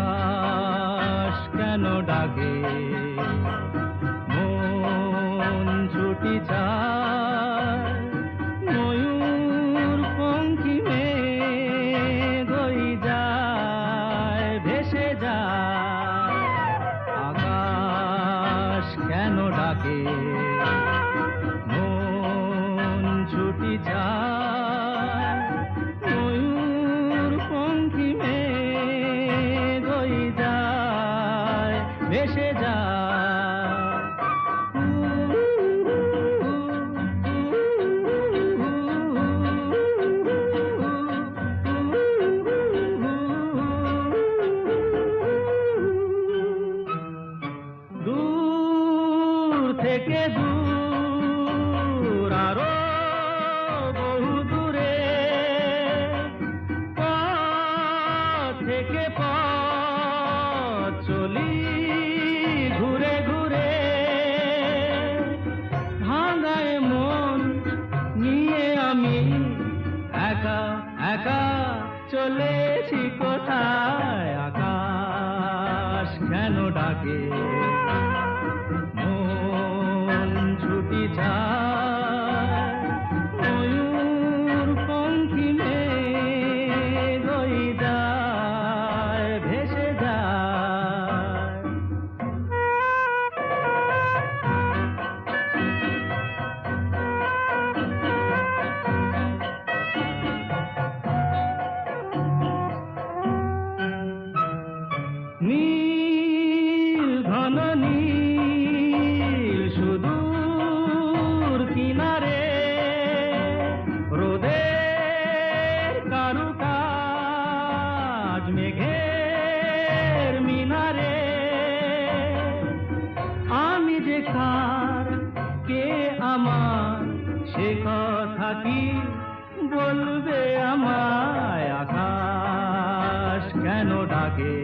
আকাশ কেন ডাকে মন ছুটি চায় ময়ূর পঙ্খী মেঘ হই যায় ভেসে যায় আকাশ কেন ডাকে মন ছুটি চায় ময়ূর পঙ্খী মেঘ হই যায় ভেসে যায় দূর থেকে দূর আরো বহু দূরে পথ থেকে পথ চলি ঘুরে ঘুরে ভাঙায় মন নিয়ে আমি একা একা চলেছি কোথায় আকাশ কেন ডাকে মন ছুটি যায় ময়ূর পঙ্খী মেঘ হই যায় ভেসে যায় নীল ঘন নীল সুদূর কিনারে রোদের কারুকাজ মেঘের মিনারে আমি যে কার কে আমার সে কথা কি বলবে আমায় আকাশ কেন ডাকে